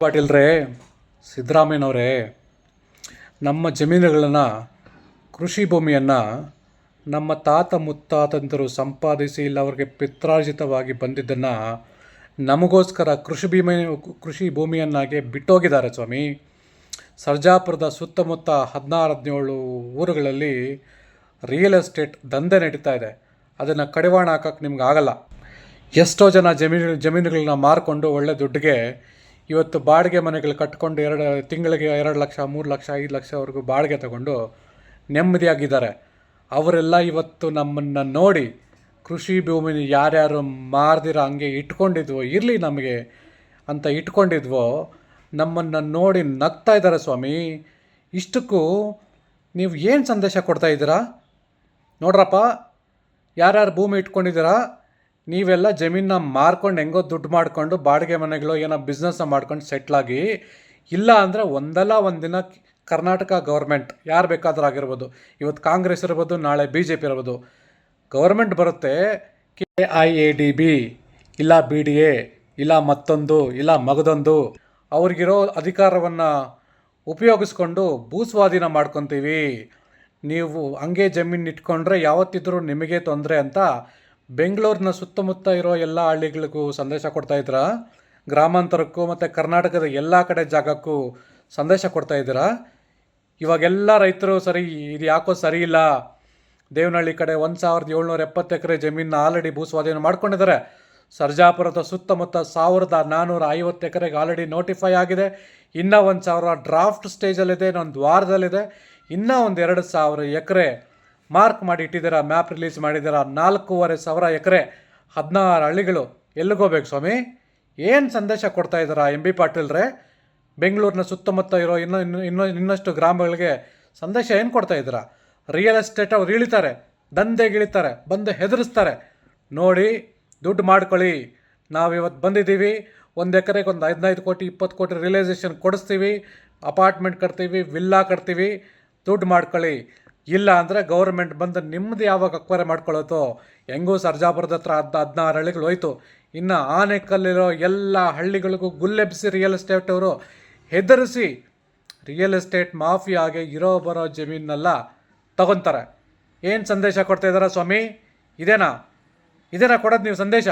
ಪಾಟೀಲ್ರೇ, ಸಿದ್ದರಾಮಯ್ಯನವರೇ, ನಮ್ಮ ಜಮೀನುಗಳನ್ನು, ಕೃಷಿ ಭೂಮಿಯನ್ನು ನಮ್ಮ ತಾತ ಮುತ್ತಾತಂದರು ಸಂಪಾದಿಸಿ ಇಲ್ಲ ಅವ್ರಿಗೆ ಪಿತ್ರಾರ್ಜಿತವಾಗಿ ಬಂದಿದ್ದನ್ನು ನಮಗೋಸ್ಕರ ಕೃಷಿ ಭೂಮಿಯನ್ನಾಗೆ ಬಿಟ್ಟೋಗಿದ್ದಾರೆ ಸ್ವಾಮಿ. ಸರ್ಜಾಪುರದ ಸುತ್ತಮುತ್ತ 16-17 ಊರುಗಳಲ್ಲಿ ರಿಯಲ್ ಎಸ್ಟೇಟ್ ದಂಧೆ ನಡೀತಾ ಇದೆ. ಅದನ್ನು ಕಡಿವಾಣ ಹಾಕೋಕ್ಕೆ ನಿಮ್ಗೆ ಆಗಲ್ಲ. ಎಷ್ಟೋ ಜನ ಜಮೀನುಗಳನ್ನ ಮಾರಿಕೊಂಡು ಒಳ್ಳೆ ದುಡ್ಡಿಗೆ ಇವತ್ತು ಬಾಡಿಗೆ ಮನೆಗಳು ಕಟ್ಕೊಂಡು ತಿಂಗಳಿಗೆ 2 ಲಕ್ಷ 3 ಲಕ್ಷ 5 ಲಕ್ಷವರೆಗೂ ಬಾಡಿಗೆ ತಗೊಂಡು ನೆಮ್ಮದಿಯಾಗಿದ್ದಾರೆ. ಅವರೆಲ್ಲ ಇವತ್ತು ನಮ್ಮನ್ನು ನೋಡಿ ಕೃಷಿ ಭೂಮಿನ ಯಾರ್ಯಾರು ಮಾರ್ದಿರ ಹಂಗೆ ಇಟ್ಕೊಂಡಿದ್ವೋ, ಇರಲಿ ನಮಗೆ ಅಂತ ಇಟ್ಕೊಂಡಿದ್ವೋ, ನಮ್ಮನ್ನು ನೋಡಿ ನಗ್ತಾ ಇದ್ದಾರೆ ಸ್ವಾಮಿ. ಇಷ್ಟಕ್ಕೂ ನೀವು ಏನು ಸಂದೇಶ ಕೊಡ್ತಾ ಇದ್ದೀರಾ? ನೋಡ್ರಪ್ಪ, ಯಾರ್ಯಾರು ಭೂಮಿ ಇಟ್ಕೊಂಡಿದ್ದೀರಾ, ನೀವೆಲ್ಲ ಜಮೀನನ್ನ ಮಾರ್ಕೊಂಡು ಹೆಂಗೋ ದುಡ್ಡು ಮಾಡಿಕೊಂಡು ಬಾಡಿಗೆ ಮನೆಗಳು ಏನೋ ಬಿಸ್ನೆಸ್ನ ಮಾಡ್ಕೊಂಡು ಸೆಟ್ಲಾಗಿ, ಇಲ್ಲ ಅಂದರೆ ಒಂದಲ್ಲ ಒಂದು ದಿನ ಕರ್ನಾಟಕ ಗೌರ್ಮೆಂಟ್ ಯಾರು ಬೇಕಾದರೂ ಆಗಿರ್ಬೋದು, ಇವತ್ತು ಕಾಂಗ್ರೆಸ್ ಇರ್ಬೋದು, ನಾಳೆ BJP ಇರ್ಬೋದು, ಗೌರ್ಮೆಂಟ್ ಬರುತ್ತೆ. KIADB ಇಲ್ಲ BDA ಇಲ್ಲ ಮತ್ತೊಂದು ಇಲ್ಲ ಮಗದೊಂದು, ಅವ್ರಿಗಿರೋ ಅಧಿಕಾರವನ್ನು ಉಪಯೋಗಿಸ್ಕೊಂಡು ಭೂಸ್ವಾಧೀನ ಮಾಡ್ಕೊತೀವಿ, ನೀವು ಹಂಗೆ ಜಮೀನು ಇಟ್ಕೊಂಡ್ರೆ ಯಾವತ್ತಿದ್ರೂ ನಿಮಗೆ ತೊಂದರೆ ಅಂತ ಬೆಂಗಳೂರಿನ ಸುತ್ತಮುತ್ತ ಇರೋ ಎಲ್ಲ ಹಳ್ಳಿಗಳಿಗೂ ಸಂದೇಶ ಕೊಡ್ತಾಯಿದ್ದೀರಾ. ಗ್ರಾಮಾಂತರಕ್ಕೂ ಮತ್ತು ಕರ್ನಾಟಕದ ಎಲ್ಲ ಕಡೆ ಜಾಗಕ್ಕೂ ಸಂದೇಶ ಕೊಡ್ತಾಯಿದ್ದೀರಾ. ಇವಾಗೆಲ್ಲ ರೈತರು ಇದು ಯಾಕೋ ಸರಿ ಇಲ್ಲ, ದೇವನಹಳ್ಳಿ ಕಡೆ 1770 ಎಕರೆ ಜಮೀನನ್ನ ಆಲ್ರೆಡಿ ಭೂಸ್ವಾಧೀನ ಮಾಡ್ಕೊಂಡಿದ್ದಾರೆ. ಸರ್ಜಾಪುರದ ಸುತ್ತಮುತ್ತ 1450 ಎಕರೆಗೆ ಆಲ್ರೆಡಿ ನೋಟಿಫೈ ಆಗಿದೆ. ಇನ್ನೂ 1000 ಡ್ರಾಫ್ಟ್ ಸ್ಟೇಜಲ್ಲಿದೆ, ಇನ್ನೊಂದು ವಾರದಲ್ಲಿದೆ. ಇನ್ನೂ 2000 ಎಕರೆ ಮಾರ್ಕ್ ಮಾಡಿ ಇಟ್ಟಿದ್ದೀರಾ, ಮ್ಯಾಪ್ ರಿಲೀಸ್ ಮಾಡಿದ್ದೀರಾ. 4500 ಎಕರೆ 16 ಹಳ್ಳಿಗಳು. ಎಲ್ಲಿಗೋಗ್ಬೇಕು ಸ್ವಾಮಿ? ಏನು ಸಂದೇಶ ಕೊಡ್ತಾ ಇದ್ದೀರಾ MB ಪಾಟೀಲ್ರೇ? ಬೆಂಗಳೂರಿನ ಸುತ್ತಮುತ್ತ ಇರೋ ಇನ್ನಷ್ಟು ಗ್ರಾಮಗಳಿಗೆ ಸಂದೇಶ ಏನು ಕೊಡ್ತಾ ಇದ್ದೀರಾ? ರಿಯಲ್ ಎಸ್ಟೇಟ್ ಅವ್ರು ಇಳಿತಾರೆ, ದಂಧೆಗಿಳಿತಾರೆ, ಬಂದು ಹೆದರಿಸ್ತಾರೆ. ನೋಡಿ, ದುಡ್ಡು ಮಾಡ್ಕೊಳ್ಳಿ, ನಾವಿವತ್ತು ಬಂದಿದ್ದೀವಿ, 1 ಎಕರೆಗೆ ಒಂದು 15 ಕೋಟಿ 20 ಕೋಟಿ ರಿಯಲೈಸೇಷನ್ ಕೊಡಿಸ್ತೀವಿ, ಅಪಾರ್ಟ್ಮೆಂಟ್ ಕಟ್ತೀವಿ, ವಿಲ್ಲಾ ಕಟ್ತೀವಿ, ದುಡ್ಡು ಮಾಡ್ಕೊಳ್ಳಿ. ಇಲ್ಲ ಅಂದರೆ ಗೌರ್ಮೆಂಟ್ ಬಂದು ನಿಮ್ಮದು ಯಾವಾಗ ಅಕ್ವೈರ್ ಮಾಡ್ಕೊಳ್ಳೋತೋ, ಹೆಂಗೂ ಸರ್ಜಾಪುರದ ಹತ್ರ 16 ಹಳ್ಳಿಗಳು ಹೋಯ್ತು. ಇನ್ನು ಆನೆಕಲ್ಲಿರೋ ಎಲ್ಲ ಹಳ್ಳಿಗಳಿಗೂ ಗುಲ್ಲೆಬ್ಬಿಸಿ ರಿಯಲ್ ಎಸ್ಟೇಟ್ ಅವರು ಹೆದರಿಸಿ ರಿಯಲ್ ಎಸ್ಟೇಟ್ ಮಾಫಿಯಾಗೆ ಇರೋ ಬರೋ ಜಮೀನೆಲ್ಲ ತಗೊತಾರೆ. ಏನು ಸಂದೇಶ ಕೊಡ್ತಾ ಇದ್ದಾರಾ ಸ್ವಾಮಿ? ಇದೇನಾ ಕೊಡೋದು ನೀವು ಸಂದೇಶ?